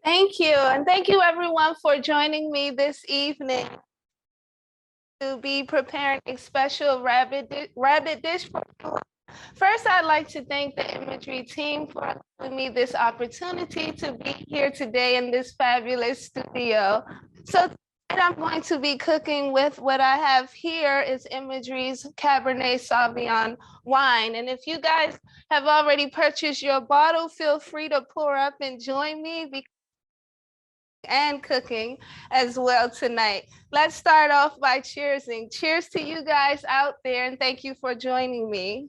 Thank you. And thank you everyone for joining me this evening to be preparing a special rabbit dish for you. First, I'd like to thank the Imagery team for giving me this opportunity to be here today in this fabulous studio. So tonight I'm going to be cooking with what I have here is Imagery's Cabernet Sauvignon wine. And if you guys have already purchased your bottle, feel free to pour up and join me and cooking as well tonight. Let's start off by cheersing. Cheers to you guys out there, and thank you for joining me.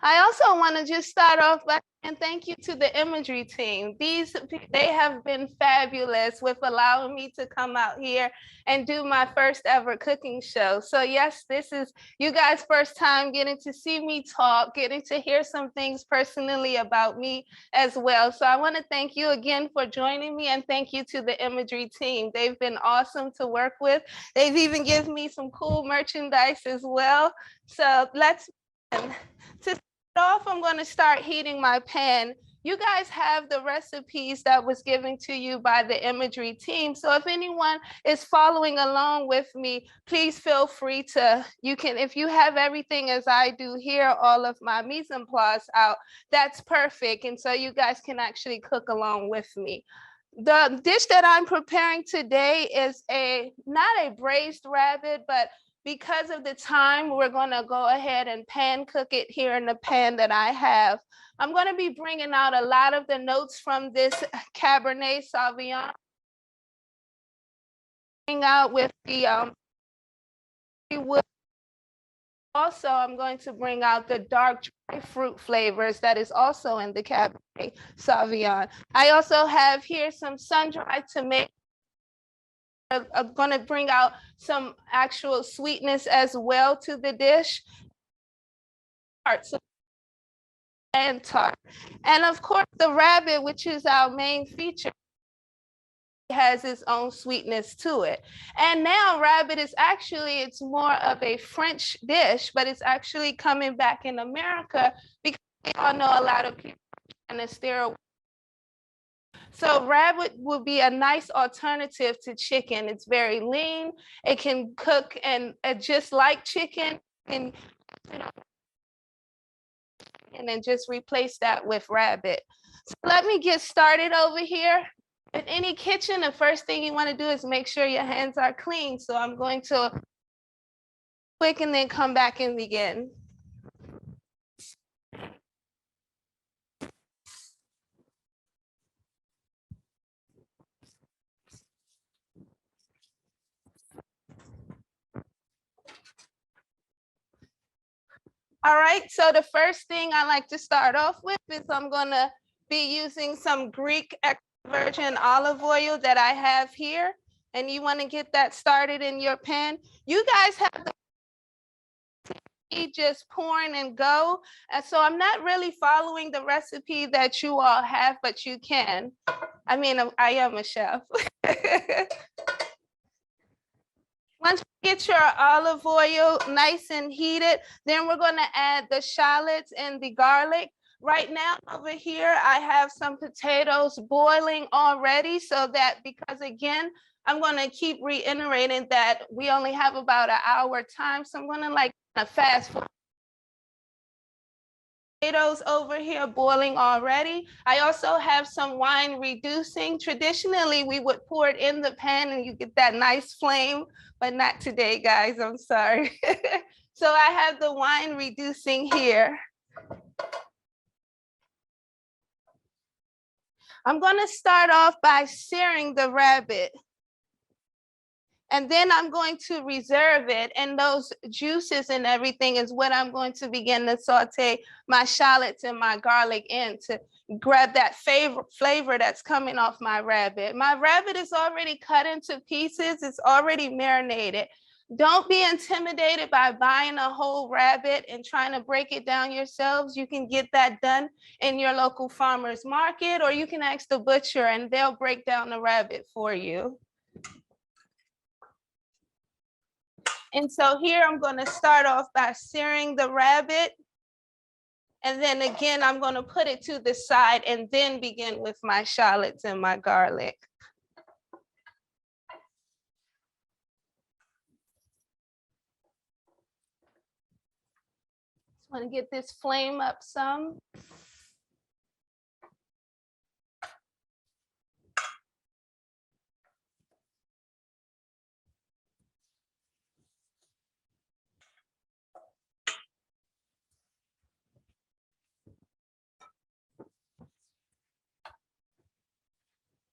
I also want to just start off by saying thank you to the Imagery team. They have been fabulous with allowing me to come out here and do my first ever cooking show. So yes, this is you guys' first time getting to see me talk, getting to hear some things personally about me as well. So I want to thank you again for joining me, and thank you to the Imagery team. They've been awesome to work with. They've even given me some cool merchandise as well. So let's to off, I'm going to start heating my pan. You guys have the recipes that was given to you by the Imagery team. So if anyone is following along with me, please feel free to, if you have everything as I do here, all of my mise en place out, that's perfect. And so you guys can actually cook along with me. The dish that I'm preparing today is not a braised rabbit, but because of the time, we're going to go ahead and pan cook it here in the pan that I have. I'm going to be bringing out a lot of the notes from this Cabernet Sauvignon. Bring out with the wood. Also, I'm going to bring out the dark dry fruit flavors that is also in the Cabernet Sauvignon. I also have here some sun-dried tomatoes. I'm going to bring out some actual sweetness as well to the dish. And tart. And of course, the rabbit, which is our main feature, has its own sweetness to it. And now rabbit is actually, it's more of a French dish, but it's actually coming back in America because we all know a lot of people and it's sterile. So rabbit would be a nice alternative to chicken. It's very lean. It can cook and just like chicken, and then just replace that with rabbit. So let me get started over here. In any kitchen, the first thing you want to do is make sure your hands are clean. So I'm going to quick and then come back and begin. All right, so the first thing I like to start off with is I'm gonna be using some Greek extra virgin olive oil that I have here. And you wanna get that started in your pan. You guys have the just pouring and go. And so I'm not really following the recipe that you all have, but you can. I mean, I am a chef. Once you get your olive oil nice and heated, then we're going to add the shallots and the garlic. Right now over here, I have some potatoes boiling already, so that because again, I'm going to keep reiterating that we only have about an hour time. So I'm going to fast forward. Potatoes over here boiling already. I also have some wine reducing. Traditionally, we would pour it in the pan and you get that nice flame, but not today, guys. I'm sorry. So I have the wine reducing here. I'm going to start off by searing the rabbit. And then I'm going to reserve it, and those juices and everything is what I'm going to begin to saute my shallots and my garlic in to grab that flavor that's coming off my rabbit. My rabbit is already cut into pieces. It's already marinated. Don't be intimidated by buying a whole rabbit and trying to break it down yourselves. You can get that done in your local farmer's market, or you can ask the butcher and they'll break down the rabbit for you. And so here I'm going to start off by searing the rabbit. And then again, I'm going to put it to the side and then begin with my shallots and my garlic. Just want to get this flame up some.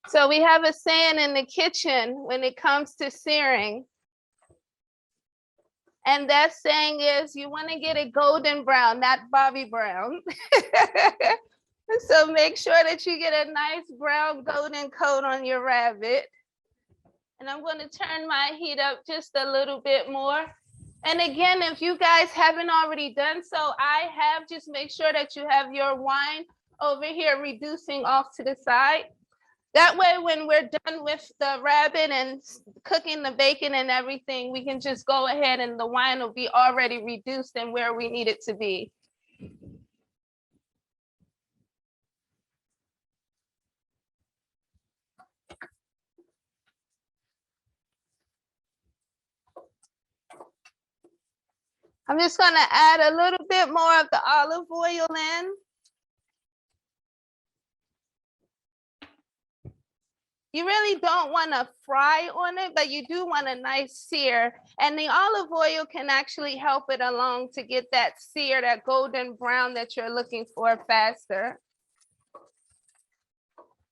So we have a saying in the kitchen when it comes to searing. And that saying is you want to get it golden brown, not Bobby Brown. So make sure that you get a nice brown golden coat on your rabbit. And I'm going to turn my heat up just a little bit more. And again, if you guys haven't already done so, I have, just make sure that you have your wine over here reducing off to the side. That way, when we're done with the rabbit and cooking the bacon and everything, we can just go ahead and the wine will be already reduced and where we need it to be. I'm just going to add a little bit more of the olive oil in. You really don't want to fry on it, but you do want a nice sear. And the olive oil can actually help it along to get that sear, that golden brown that you're looking for faster.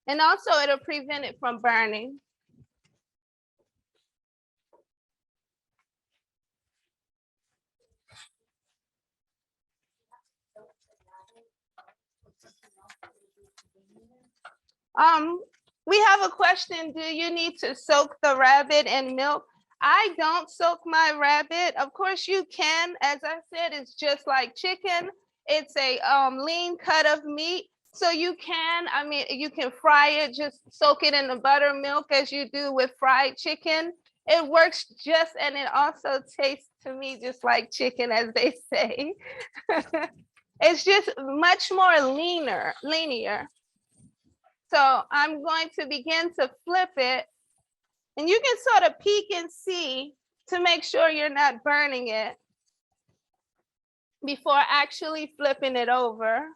And also it'll prevent it from burning. We have a question. Do you need to soak the rabbit in milk? I don't soak my rabbit. Of course you can. As I said, it's just like chicken. It's a lean cut of meat. So you can, I mean, you can fry it, just soak it in the buttermilk as you do with fried chicken. It works just, and it also tastes to me just like chicken, as they say. It's just much more linear. So I'm going to begin to flip it, and you can sort of peek and see to make sure you're not burning it before actually flipping it over.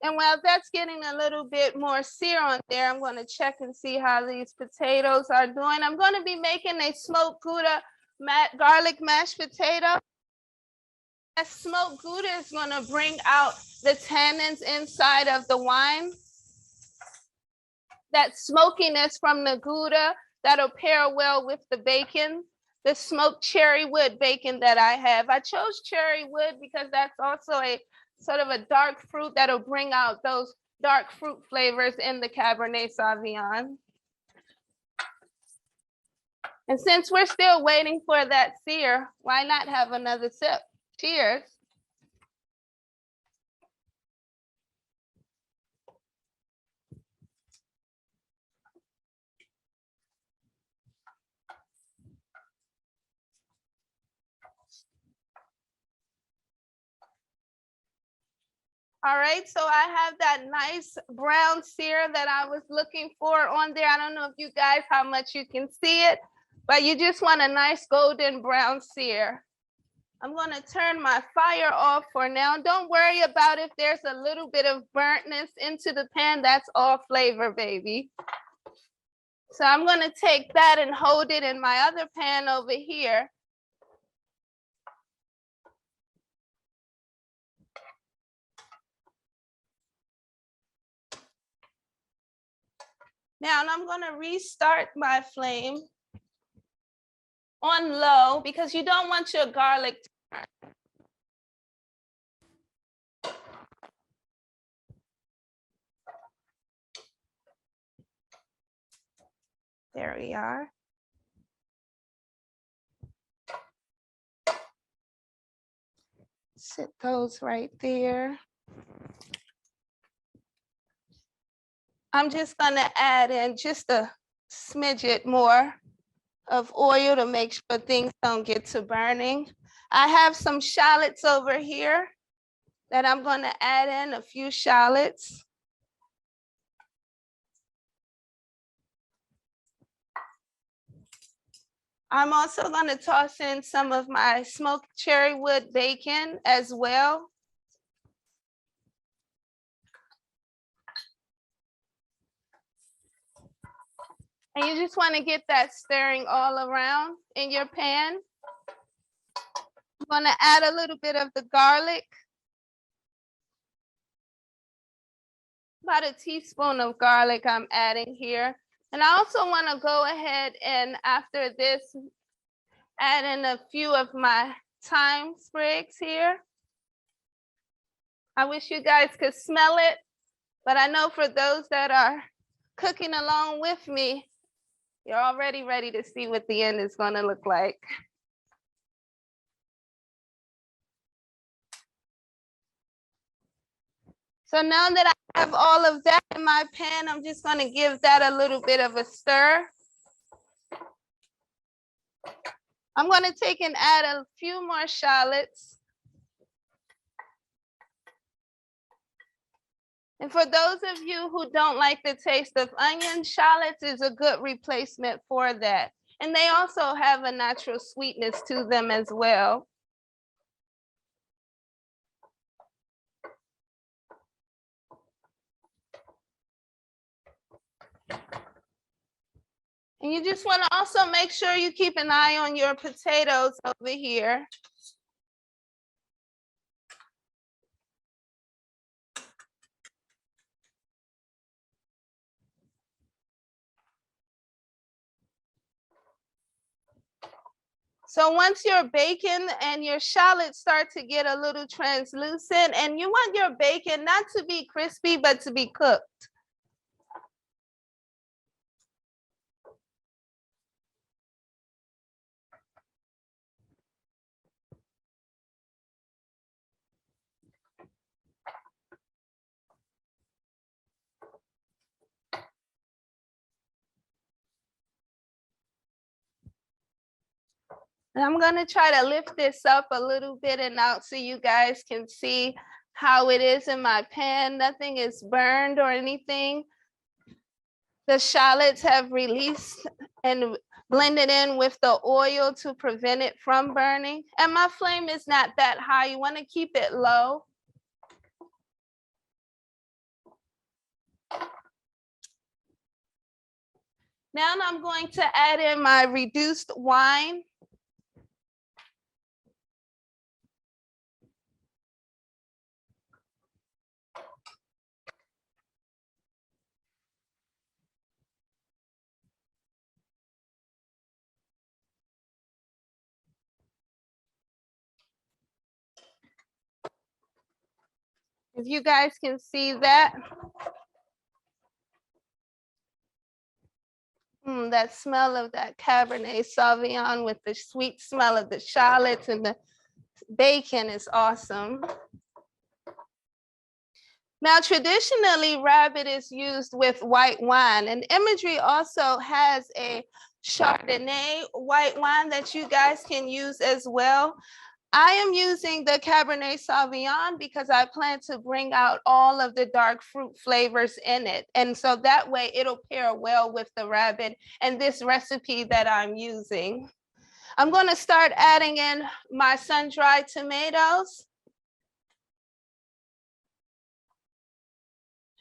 And while that's getting a little bit more sear on there, I'm going to check and see how these potatoes are doing. I'm going to be making a smoked Gouda garlic mashed potato. That smoked Gouda is going to bring out the tannins inside of the wine. That smokiness from the Gouda, that'll pair well with the bacon, the smoked cherry wood bacon that I have. I chose cherry wood because that's also a sort of a dark fruit that'll bring out those dark fruit flavors in the Cabernet Sauvignon. And since we're still waiting for that sear, why not have another sip? Cheers. All right, so I have that nice brown sear that I was looking for on there. I don't know if you guys, how much you can see it, but you just want a nice golden brown sear. I'm going to turn my fire off for now. Don't worry about if there's a little bit of burntness into the pan. That's all flavor, baby. So I'm going to take that and hold it in my other pan over here. Now I'm going to restart my flame on low because you don't want your garlic to burn. There we are. Sit those right there. I'm just gonna add in just a smidget more of oil to make sure things don't get to burning. I have some shallots over here that I'm gonna add in, a few shallots. I'm also gonna toss in some of my smoked cherry wood bacon as well. And you just wanna get that stirring all around in your pan. I'm gonna add a little bit of the garlic. About a teaspoon of garlic I'm adding here. And I also wanna go ahead and after this, add in a few of my thyme sprigs here. I wish you guys could smell it, but I know for those that are cooking along with me, you're already ready to see what the end is gonna look like. So now that I have all of that in my pan, I'm just gonna give that a little bit of a stir. I'm gonna take and add a few more shallots. And for those of you who don't like the taste of onion, shallots is a good replacement for that. And they also have a natural sweetness to them as well. And you just want to also make sure you keep an eye on your potatoes over here. So once your bacon and your shallots start to get a little translucent, and you want your bacon not to be crispy, but to be cooked. And I'm gonna try to lift this up a little bit and out so you guys can see how it is in my pan. Nothing is burned or anything. The shallots have released and blended in with the oil to prevent it from burning. And my flame is not that high. You wanna keep it low. Now I'm going to add in my reduced wine. If you guys can see that. That smell of that Cabernet Sauvignon with the sweet smell of the shallots and the bacon is awesome. Now, traditionally, rabbit is used with white wine, and Imagery also has a Chardonnay white wine that you guys can use as well. I am using the Cabernet Sauvignon because I plan to bring out all of the dark fruit flavors in it. And so that way it'll pair well with the rabbit and this recipe that I'm using. I'm gonna start adding in my sun-dried tomatoes.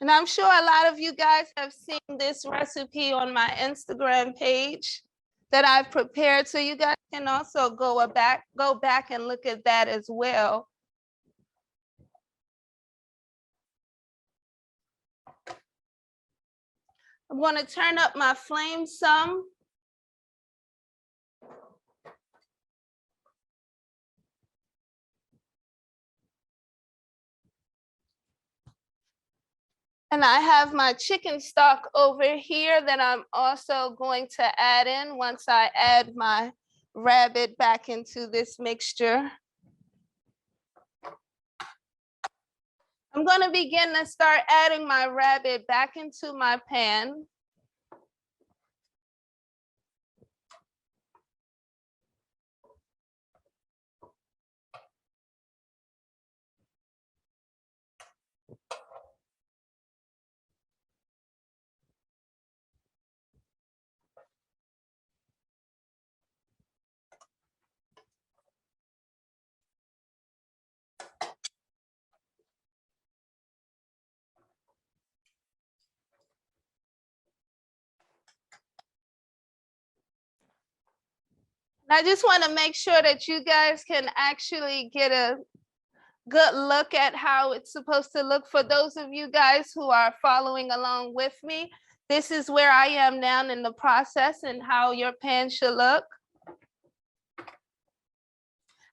And I'm sure a lot of you guys have seen this recipe on my Instagram page that I've prepared. So you guys can also go back and look at that as well. I'm going to turn up my flame some. And I have my chicken stock over here that I'm also going to add in once I add my rabbit back into this mixture. I'm going to begin to start adding my rabbit back into my pan. I just want to make sure that you guys can actually get a good look at how it's supposed to look. For those of you guys who are following along with me, this is where I am now in the process and how your pan should look.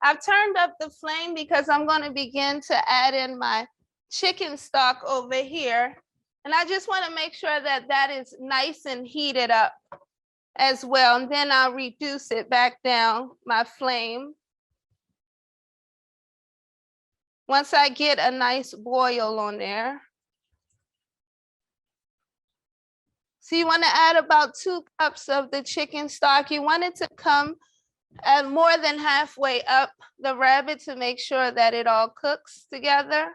I've turned up the flame because I'm going to begin to add in my chicken stock over here. And I just want to make sure that that is nice and heated up as well. And then I'll reduce it back down, my flame. Once I get a nice boil on there. So you want to add about 2 cups of the chicken stock. You want it to come at more than halfway up the rabbit to make sure that it all cooks together.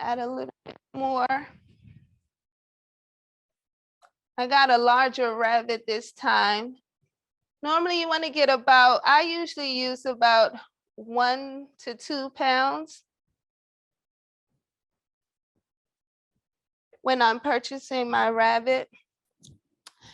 Add a little bit more. I got a larger rabbit this time. Normally you want to get about, I usually use about 1 to 2 pounds when I'm purchasing my rabbit.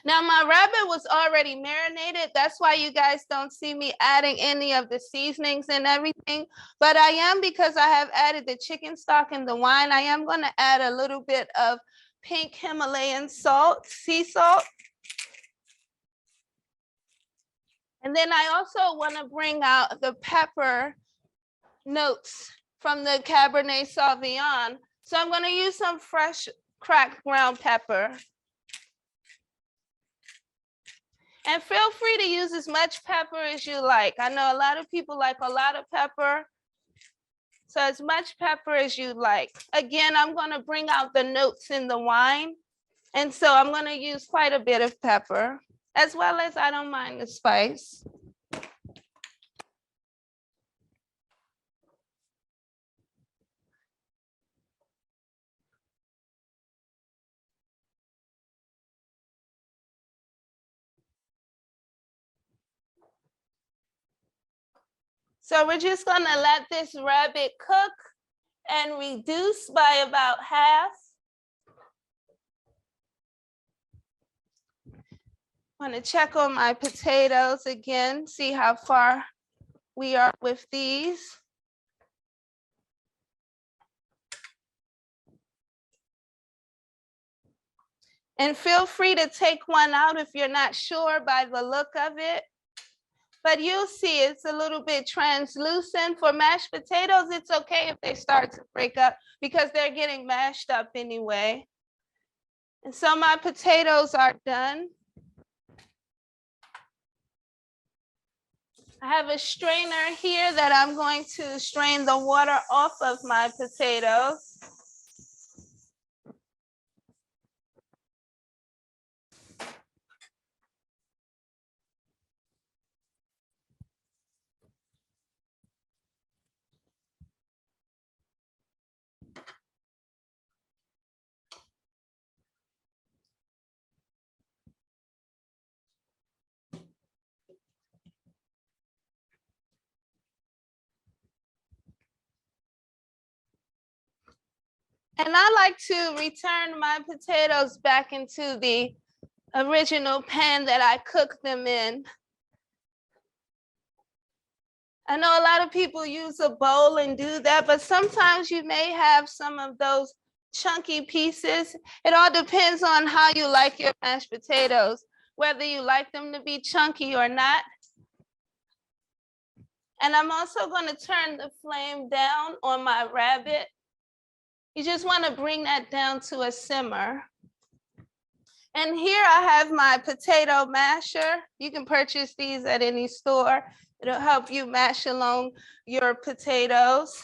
Now my rabbit was already marinated. That's why you guys don't see me adding any of the seasonings and everything. But I am, because I have added the chicken stock and the wine, I am going to add a little bit of pink Himalayan salt, sea salt. And then I also want to bring out the pepper notes from the Cabernet Sauvignon. So I'm going to use some fresh cracked ground pepper. And feel free to use as much pepper as you like. I know a lot of people like a lot of pepper. So as much pepper as you like. Again, I'm going to bring out the notes in the wine. And so I'm going to use quite a bit of pepper, as well as I don't mind the spice. So we're just going to let this rabbit cook and reduce by about half. I'm going to check on my potatoes again, see how far we are with these. And feel free to take one out if you're not sure by the look of it. But you'll see it's a little bit translucent. For mashed potatoes, it's okay if they start to break up because they're getting mashed up anyway. And so my potatoes are done. I have a strainer here that I'm going to strain the water off of my potatoes. And I like to return my potatoes back into the original pan that I cooked them in. I know a lot of people use a bowl and do that, but sometimes you may have some of those chunky pieces. It all depends on how you like your mashed potatoes, whether you like them to be chunky or not. And I'm also going to turn the flame down on my rabbit. You just want to bring that down to a simmer. And here I have my potato masher. You can purchase these at any store. It'll help you mash along your potatoes.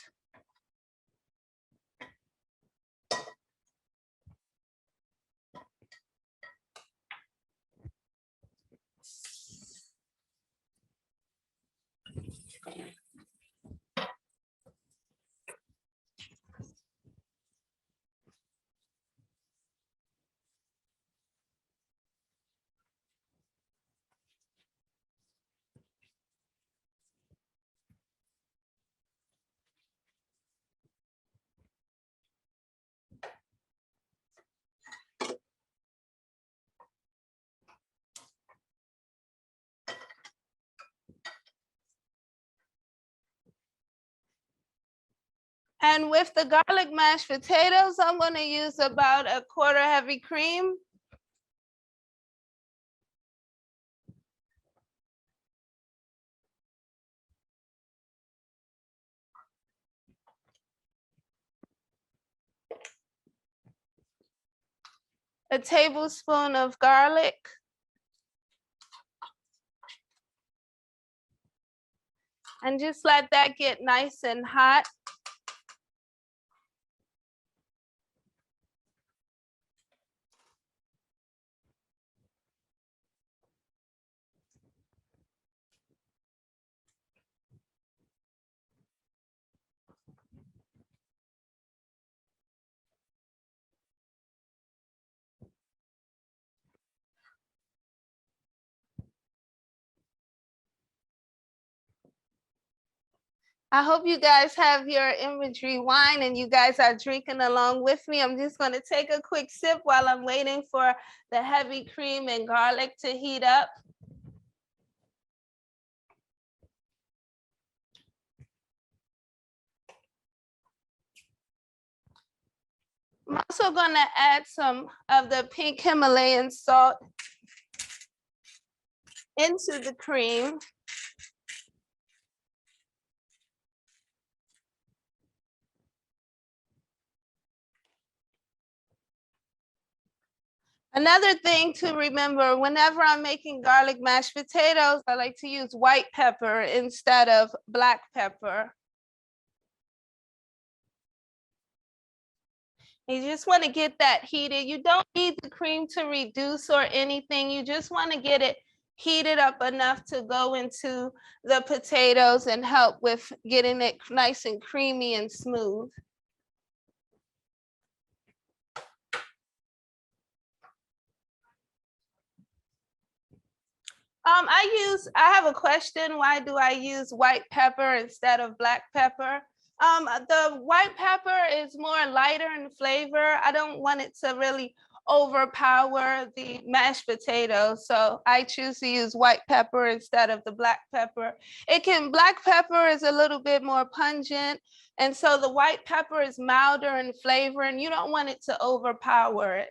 And with the garlic mashed potatoes, I'm going to use about a quarter heavy cream. A tablespoon of garlic. And just let that get nice and hot. I hope you guys have your Imagery wine and you guys are drinking along with me. I'm just going to take a quick sip while I'm waiting for the heavy cream and garlic to heat up. I'm also going to add some of the pink Himalayan salt into the cream. Another thing to remember, whenever I'm making garlic mashed potatoes, I like to use white pepper instead of black pepper. You just want to get that heated. You don't need the cream to reduce or anything. You just want to get it heated up enough to go into the potatoes and help with getting it nice and creamy and smooth. I have a question. Why do I use white pepper instead of black pepper? The white pepper is more lighter in flavor. I don't want it to really overpower the mashed potatoes. So I choose to use white pepper instead of the black pepper. Black pepper is a little bit more pungent. And so the white pepper is milder in flavor and you don't want it to overpower it.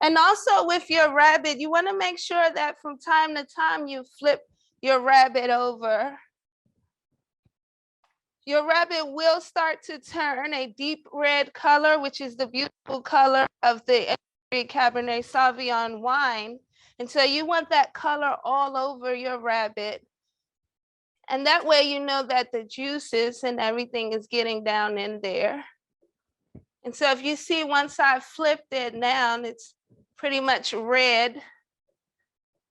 And also with your rabbit, you want to make sure that from time to time you flip your rabbit over. Your rabbit will start to turn a deep red color, which is the beautiful color of the Cabernet Sauvignon wine. And so you want that color all over your rabbit. And that way you know that the juices and everything is getting down in there. And so if you see once I flipped it down, it's pretty much red.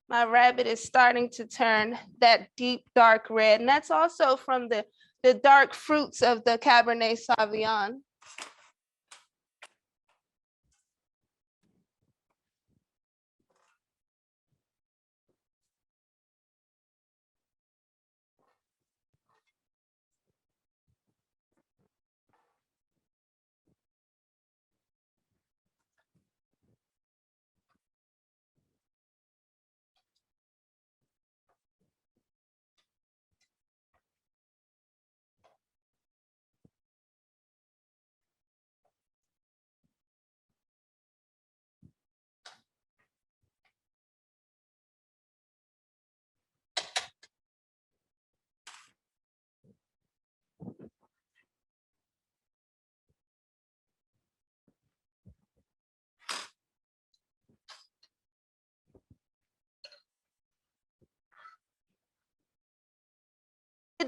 My rabbit is starting to turn that deep dark red. And that's also from the dark fruits of the Cabernet Sauvignon.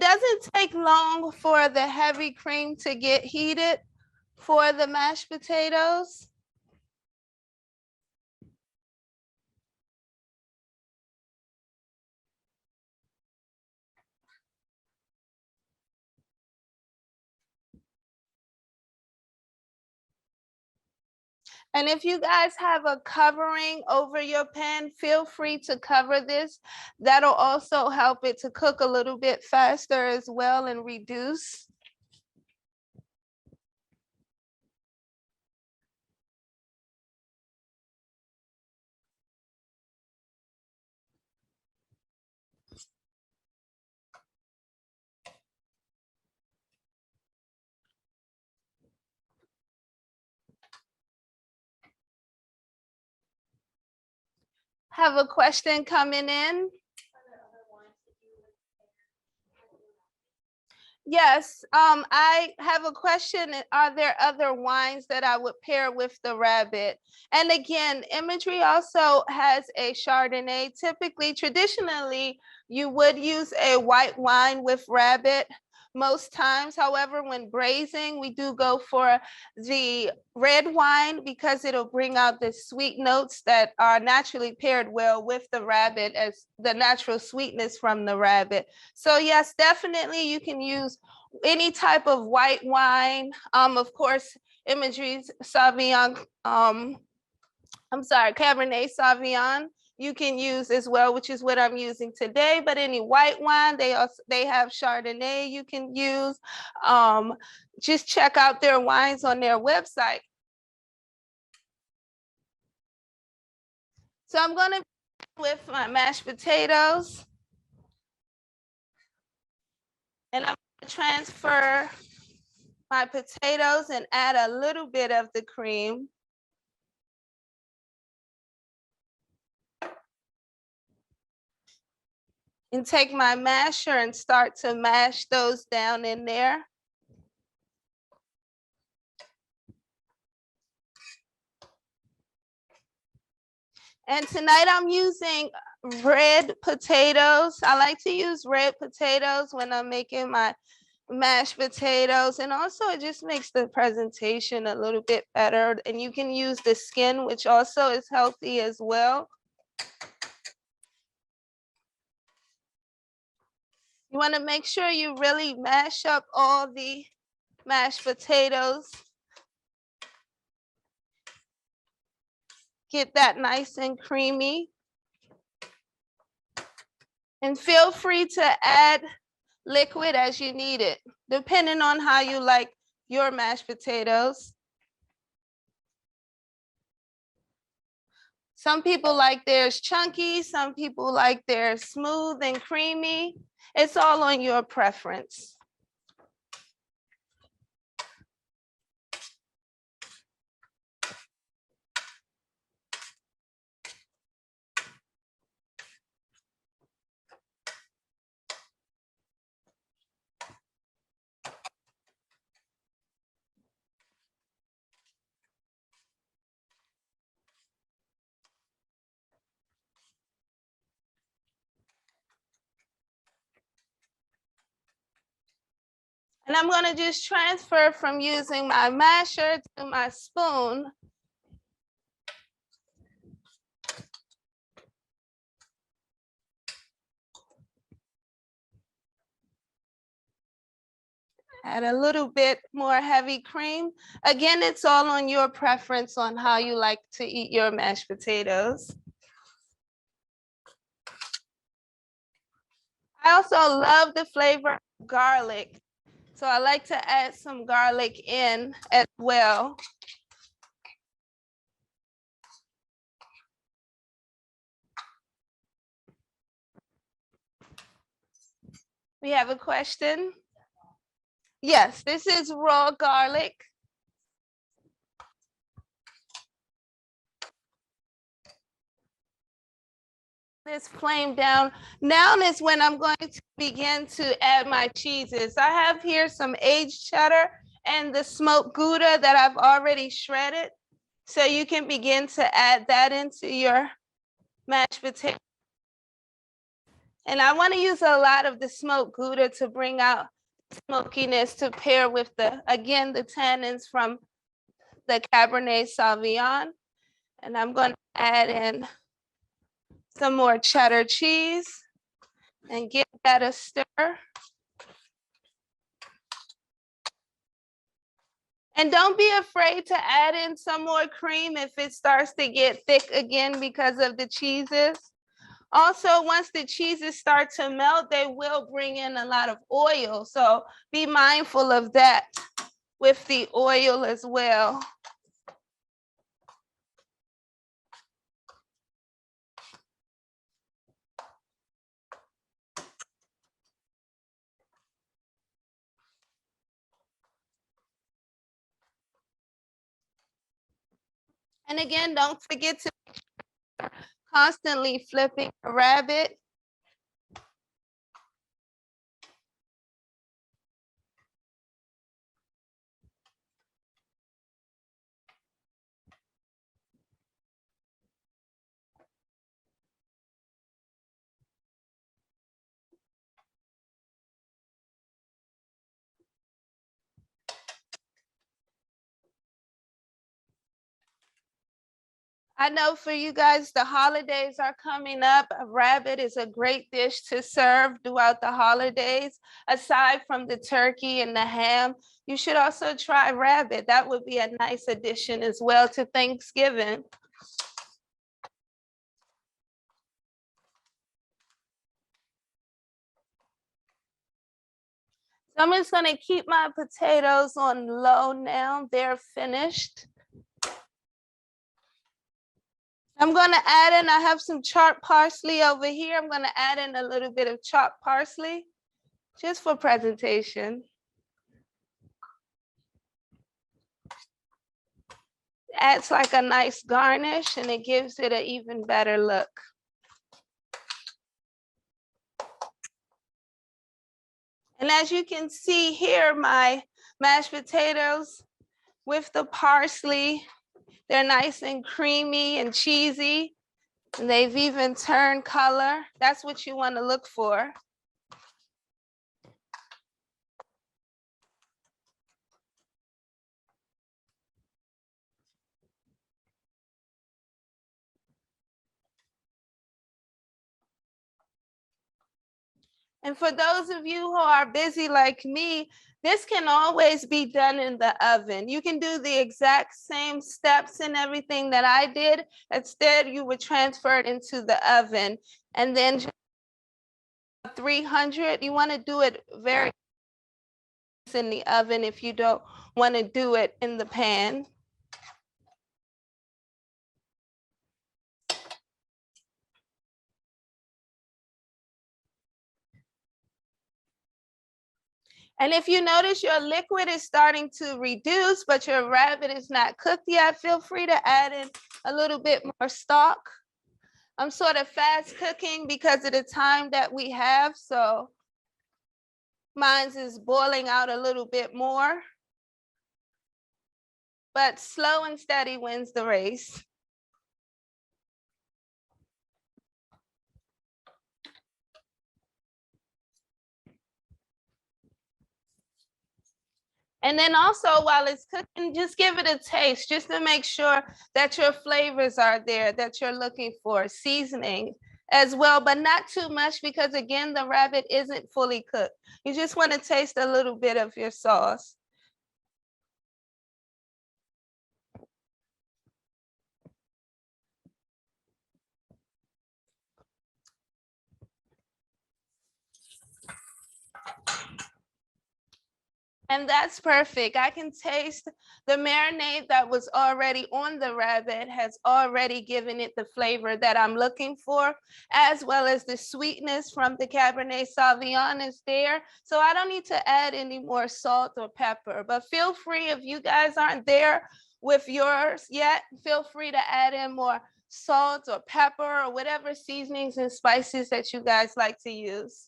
it doesn't take long for the heavy cream to get heated for the mashed potatoes. And if you guys have a covering over your pan, feel free to cover this. That'll also help it to cook a little bit faster as well and reduce. Have a question coming in? Yes, I have a question. Are there other wines that I would pair with the rabbit? And again, Imagery also has a Chardonnay. Typically, traditionally, you would use a white wine with rabbit most times. However, when braising, we do go for the red wine because it'll bring out the sweet notes that are naturally paired well with the rabbit as the natural sweetness from the rabbit. So yes, definitely you can use any type of white wine. Of course, Imagery's Sauvignon, Cabernet Sauvignon you can use as well, which is what I'm using today. But any white wine, they have Chardonnay you can use. Just check out their wines on their website. So I'm going to with my mashed potatoes. And I'm going to transfer my potatoes and add a little bit of the cream. And take my masher and start to mash those down in there. And tonight I'm using red potatoes. I like to use red potatoes when I'm making my mashed potatoes. And also it just makes the presentation a little bit better. And you can use the skin, which also is healthy as well. You want to make sure you really mash up all the mashed potatoes. Get that nice and creamy. And feel free to add liquid as you need it, depending on how you like your mashed potatoes. Some people like theirs chunky, some people like theirs smooth and creamy. It's all on your preference. And I'm going to just transfer from using my masher to my spoon. Add a little bit more heavy cream. Again, it's all on your preference on how you like to eat your mashed potatoes. I also love the flavor of garlic. So I like to add some garlic in as well. We have a question. Yes, this is raw garlic. This flame down. Now is when I'm going to begin to add my cheeses. I have here some aged cheddar and the smoked Gouda that I've already shredded. So you can begin to add that into your mashed potato. And I want to use a lot of the smoked Gouda to bring out smokiness to pair with the, again, the tannins from the Cabernet Sauvignon. And I'm going to add in some more cheddar cheese and give that a stir. And don't be afraid to add in some more cream if it starts to get thick again because of the cheeses. Also, once the cheeses start to melt, they will bring in a lot of oil. So be mindful of that with the oil as well. And again, don't forget to constantly flipping a rabbit. I know for you guys, the holidays are coming up. A rabbit is a great dish to serve throughout the holidays. Aside from the turkey and the ham, you should also try rabbit. That would be a nice addition as well to Thanksgiving. So I'm just gonna keep my potatoes on low now. They're finished. I'm gonna add in, I have some chopped parsley over here. I'm gonna add in a little bit of chopped parsley just for presentation. Adds like a nice garnish and it gives it an even better look. And as you can see here, my mashed potatoes with the parsley, they're nice and creamy and cheesy. And they've even turned color. That's what you want to look for. And for those of you who are busy like me, this can always be done in the oven. You can do the exact same steps and everything that I did. Instead, you would transfer it into the oven. And then 300, you want to do it very in the oven if you don't want to do it in the pan. And if you notice your liquid is starting to reduce, but your rabbit is not cooked yet, feel free to add in a little bit more stock. I'm sort of fast cooking because of the time that we have, so mine's is boiling out a little bit more. But slow and steady wins the race. And then also while it's cooking, just give it a taste just to make sure that your flavors are there that you're looking for. Seasoning as well, but not too much because again, the rabbit isn't fully cooked. You just want to taste a little bit of your sauce. And that's perfect. I can taste the marinade that was already on the rabbit has already given it the flavor that I'm looking for, as well as the sweetness from the Cabernet Sauvignon is there. So I don't need to add any more salt or pepper, but feel free if you guys aren't there with yours yet, feel free to add in more salt or pepper or whatever seasonings and spices that you guys like to use.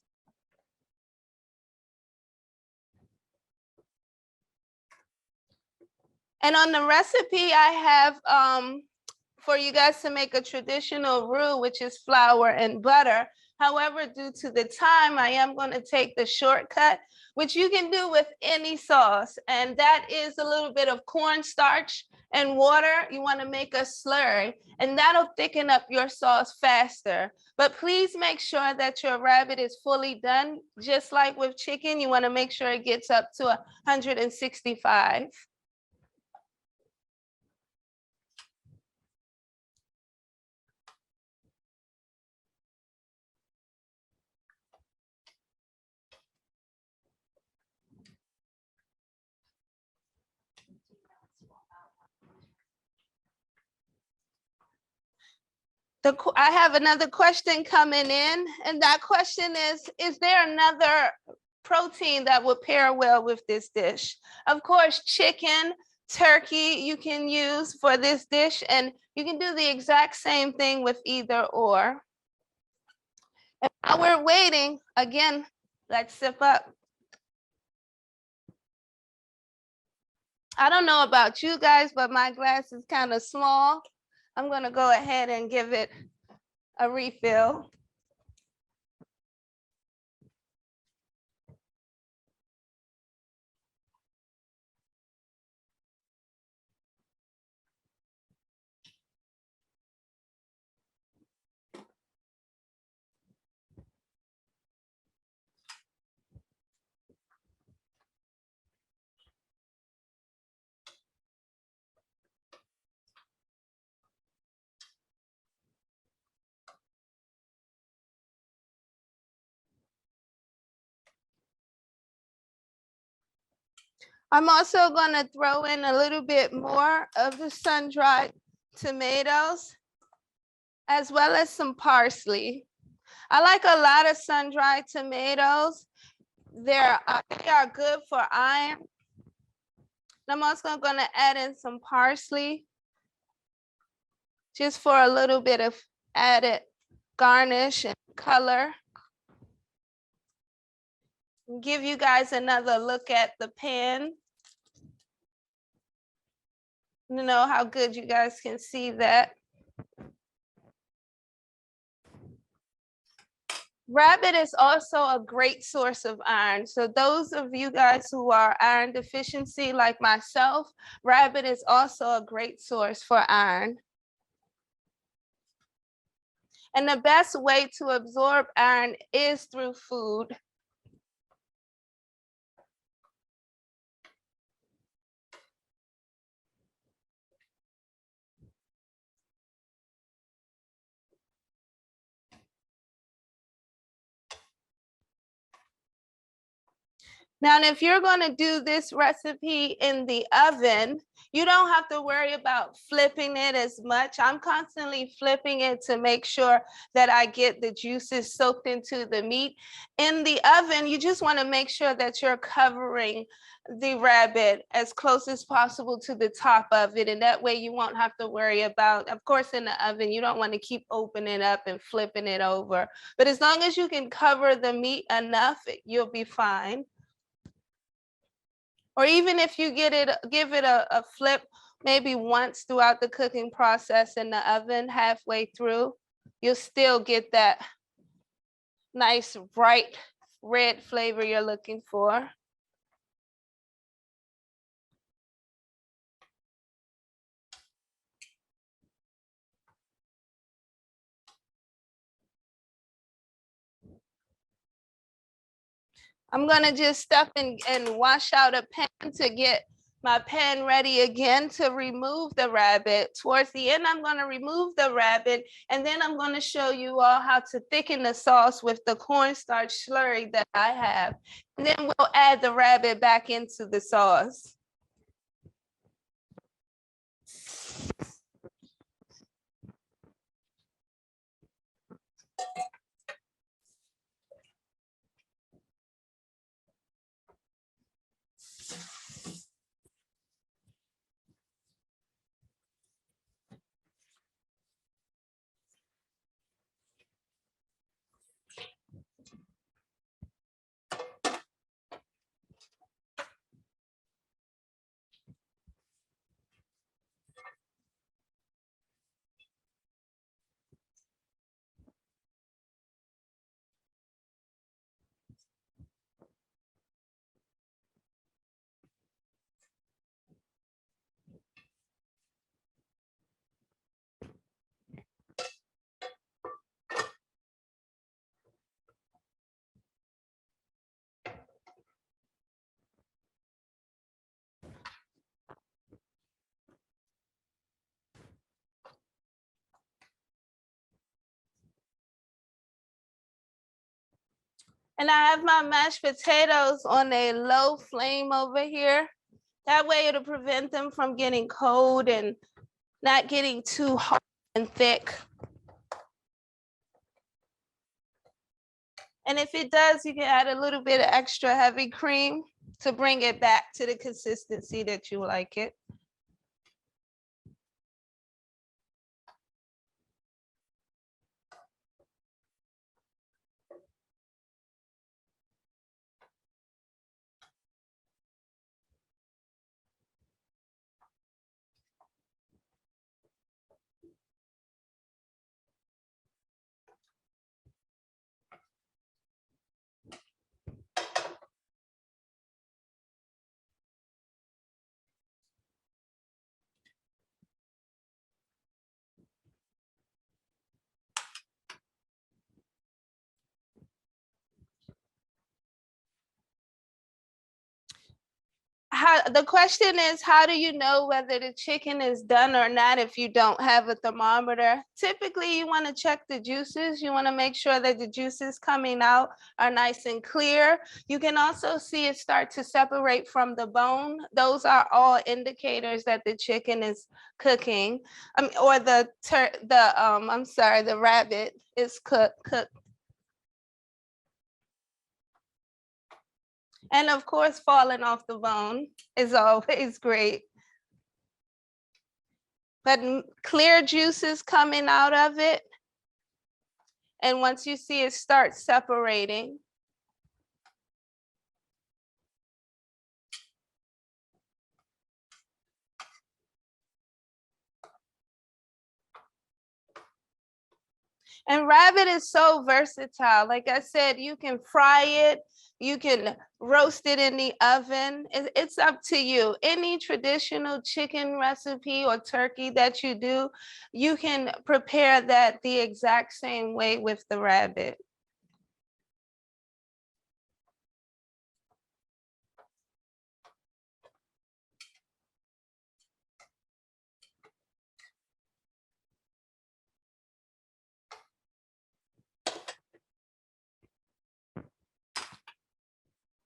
And on the recipe, I have for you guys to make a traditional roux, which is flour and butter. However, due to the time, I am going to take the shortcut, which you can do with any sauce. And that is a little bit of cornstarch and water. You want to make a slurry, and that'll thicken up your sauce faster. But please make sure that your rabbit is fully done. Just like with chicken, you want to make sure it gets up to 165. I have another question coming in, and that question is there another protein that would pair well with this dish? Of course, chicken, turkey you can use for this dish, and you can do the exact same thing with either or. And while we're waiting, again, let's sip up. I don't know about you guys, but my glass is kind of small. I'm gonna go ahead and give it a refill. I'm also going to throw in a little bit more of the sun-dried tomatoes, as well as some parsley. I like a lot of sun-dried tomatoes. They are good for iron. I'm also going to add in some parsley, just for a little bit of added garnish and color. Give you guys another look at the pan. You know how good you guys can see that. Rabbit is also a great source of iron. So those of you guys who are iron deficiency like myself, rabbit is also a great source for iron. And the best way to absorb iron is through food. Now, if you're going to do this recipe in the oven, you don't have to worry about flipping it as much. I'm constantly flipping it to make sure that I get the juices soaked into the meat. In the oven, you just want to make sure that you're covering the rabbit as close as possible to the top of it. And that way you won't have to worry about, of course, in the oven, you don't want to keep opening up and flipping it over. But as long as you can cover the meat enough, you'll be fine. Or even if you give it a flip maybe once throughout the cooking process in the oven, halfway through, you'll still get that nice bright red flavor you're looking for. I'm gonna just step in and wash out a pan to get my pan ready again to remove the rabbit. Towards the end, I'm gonna remove the rabbit, and then I'm gonna show you all how to thicken the sauce with the cornstarch slurry that I have. And then we'll add the rabbit back into the sauce. And I have my mashed potatoes on a low flame over here. That way it'll prevent them from getting cold and not getting too hard and thick. And if it does, you can add a little bit of extra heavy cream to bring it back to the consistency that you like it. The question is, how do you know whether the chicken is done or not if you don't have a thermometer? Typically, you want to check the juices. You want to make sure that the juices coming out are nice and clear. You can also see it start to separate from the bone. Those are all indicators that the chicken is cooking, or the rabbit is cooked. And of course, falling off the bone is always great. But clear juices coming out of it. And once you see it start separating, and rabbit is so versatile. Like I said, you can fry it, you can roast it in the oven. It's up to you. Any traditional chicken recipe or turkey that you do, you can prepare that the exact same way with the rabbit.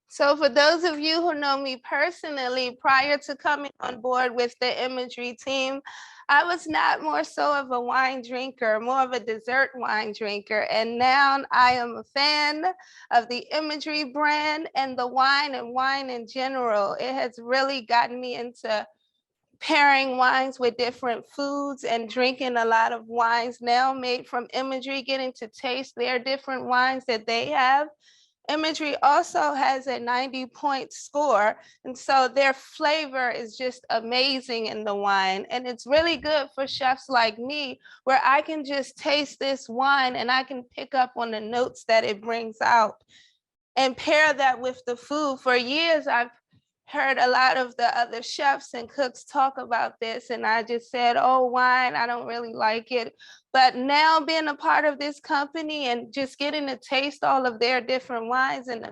So for those of you who know me personally, prior to coming on board with the Imagery team, I was not more so of a wine drinker, more of a dessert wine drinker. And now I am a fan of the Imagery brand and the wine and wine in general. It has really gotten me into pairing wines with different foods and drinking a lot of wines now made from Imagery, getting to taste their different wines that they have. Imagery also has a 90-point score, and so their flavor is just amazing in the wine. And it's really good for chefs like me, where I can just taste this wine and I can pick up on the notes that it brings out and pair that with the food. For years, I've heard a lot of the other chefs and cooks talk about this, and I just said, oh, wine, I don't really like it. But now being a part of this company and just getting to taste all of their different wines, and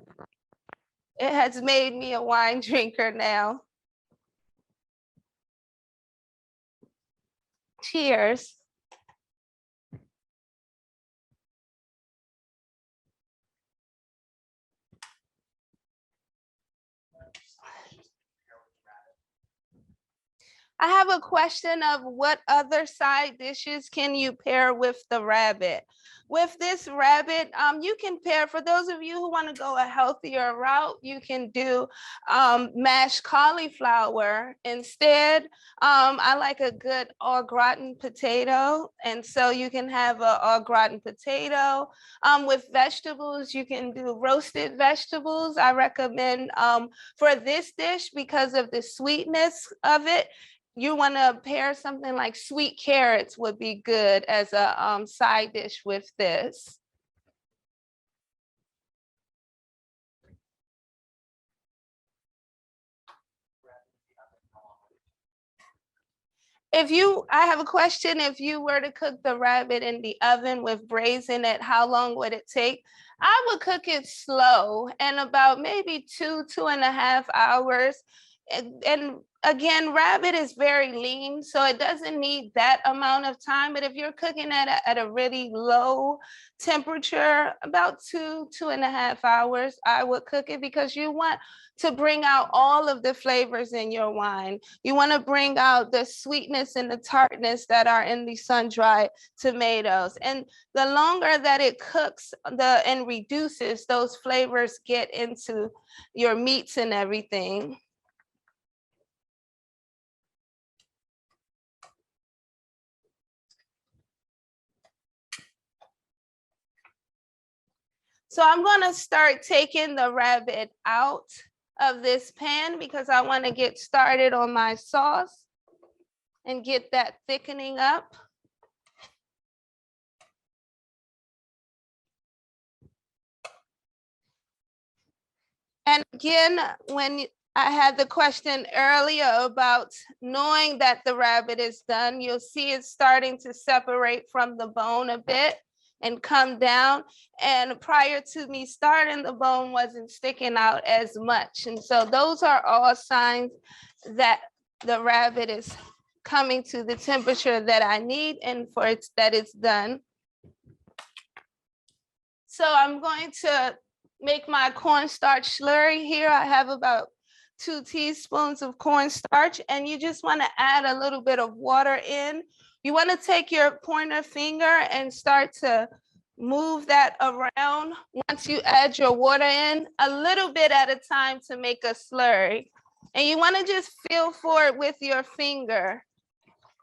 it has made me a wine drinker now. Cheers. I have a question of what other side dishes can you pair with the rabbit? With this rabbit, you can pair, for those of you who want to go a healthier route, you can do mashed cauliflower instead. I like a good au gratin potato, and so you can have a au gratin potato. With vegetables, you can do roasted vegetables. I recommend for this dish, because of the sweetness of it, you want to pair something like sweet carrots would be good as a side dish with this. I have a question. If you were to cook the rabbit in the oven with braising it, how long would it take? I would cook it slow and about maybe 2.5 hours. And again, rabbit is very lean, so it doesn't need that amount of time. But if you're cooking at a really low temperature, about 2.5 hours, I would cook it, because you want to bring out all of the flavors in your wine. You want to bring out the sweetness and the tartness that are in the sun-dried tomatoes. And the longer that it cooks and reduces, those flavors get into your meats and everything. So I'm going to start taking the rabbit out of this pan, because I want to get started on my sauce and get that thickening up. And again, when I had the question earlier about knowing that the rabbit is done, you'll see it's starting to separate from the bone a bit and come down. And prior to me starting, the bone wasn't sticking out as much. And so those are all signs that the rabbit is coming to the temperature that I need and that it's done. So I'm going to make my cornstarch slurry here. I have about 2 teaspoons of cornstarch, and you just want to add a little bit of water in. You want to take your pointer finger and start to move that around once you add your water in, a little bit at a time to make a slurry. And you want to just feel for it with your finger.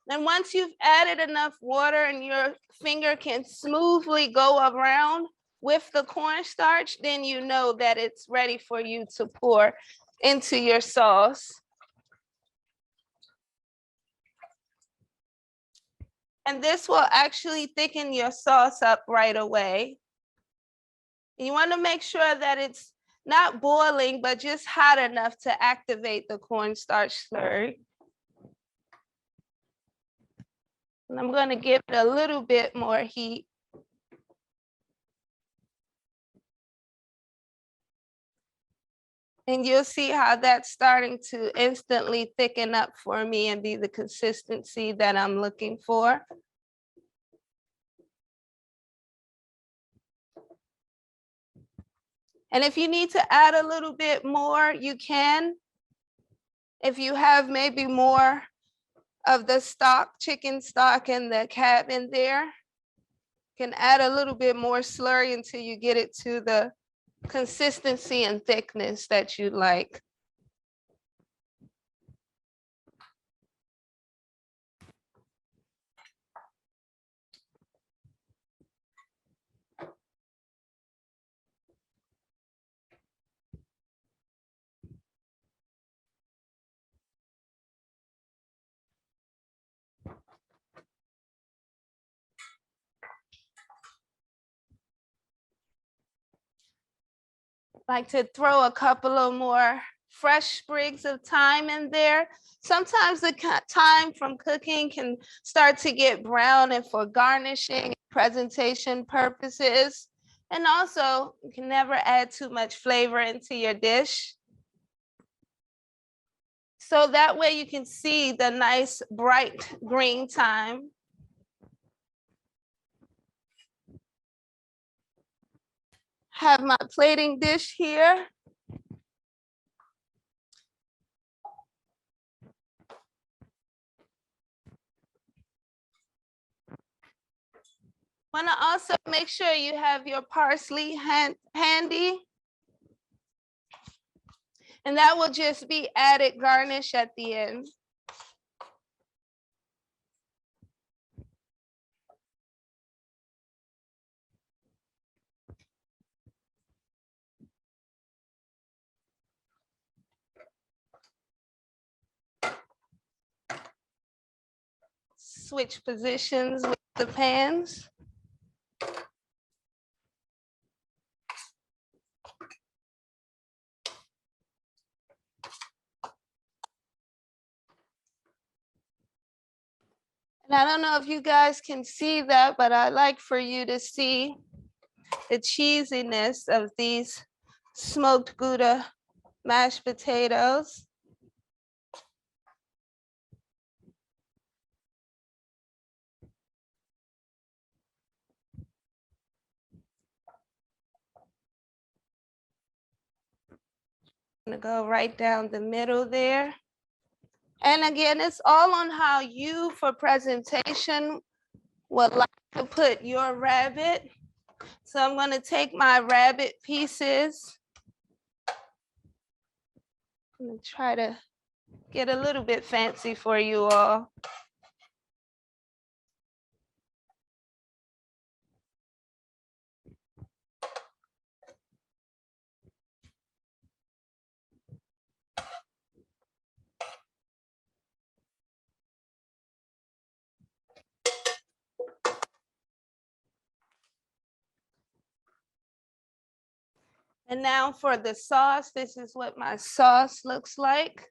And once you've added enough water and your finger can smoothly go around with the cornstarch, then you know that it's ready for you to pour into your sauce. And this will actually thicken your sauce up right away. You want to make sure that it's not boiling, but just hot enough to activate the cornstarch slurry. And I'm going to give it a little bit more heat. And you'll see how that's starting to instantly thicken up for me and be the consistency that I'm looking for. And if you need to add a little bit more, you can. If you have maybe more of the stock, chicken stock and the cab in there, you can add a little bit more slurry until you get it to the consistency and thickness that you like. Like to throw a couple of more fresh sprigs of thyme in there. Sometimes the thyme from cooking can start to get brown, and for garnishing, presentation purposes. And also, you can never add too much flavor into your dish. So that way you can see the nice bright green thyme. Have my plating dish here. Want to also make sure you have your parsley handy. And that will just be added garnish at the end. Switch positions with the pans. And I don't know if you guys can see that, but I like for you to see the cheesiness of these smoked Gouda mashed potatoes. gonna go right down the middle there. And again, it's all on how you, for presentation, would like to put your rabbit. So I'm gonna take my rabbit pieces. I'm gonna try to get a little bit fancy for you all. And now for the sauce, this is what my sauce looks like.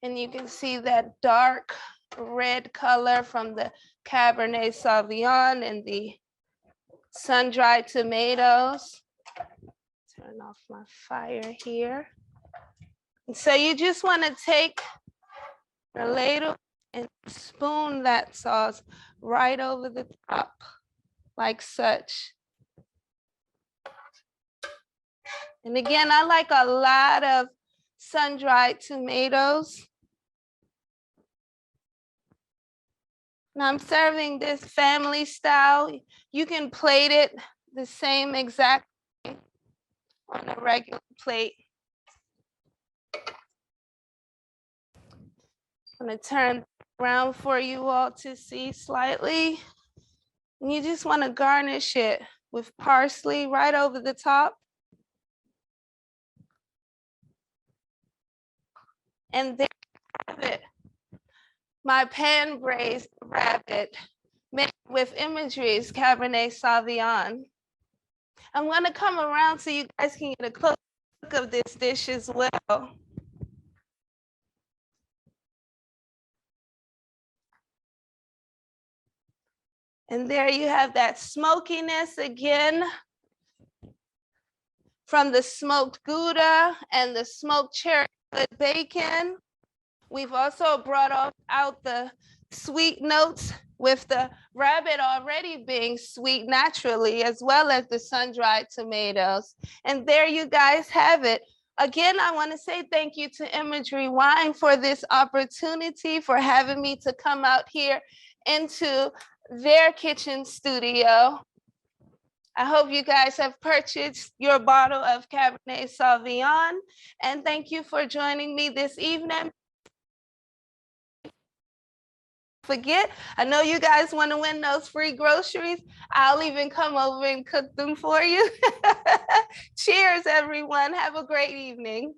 And you can see that dark red color from the Cabernet Sauvignon and the sun-dried tomatoes. Turn off my fire here. And so you just want to take a ladle and spoon that sauce right over the top, like such. And again, I like a lot of sun-dried tomatoes. Now I'm serving this family style. You can plate it the same exact way on a regular plate. I'm gonna turn around for you all to see slightly. And you just wanna garnish it with parsley right over the top. And there you have it, my pan braised rabbit made with Imagery's Cabernet Sauvignon. I'm gonna come around so you guys can get a close look of this dish as well. And there you have that smokiness again from the smoked Gouda and the smoked cherry bacon. We've also brought out the sweet notes with the rabbit already being sweet naturally, as well as the sun-dried tomatoes. And there you guys have it. Again, I want to say thank you to Imagery Wine for this opportunity, for having me to come out here into their kitchen studio. I hope you guys have purchased your bottle of Cabernet Sauvignon, and thank you for joining me this evening. Forget, I know you guys want to win those free groceries. I'll even come over and cook them for you. Cheers, everyone. Have a great evening.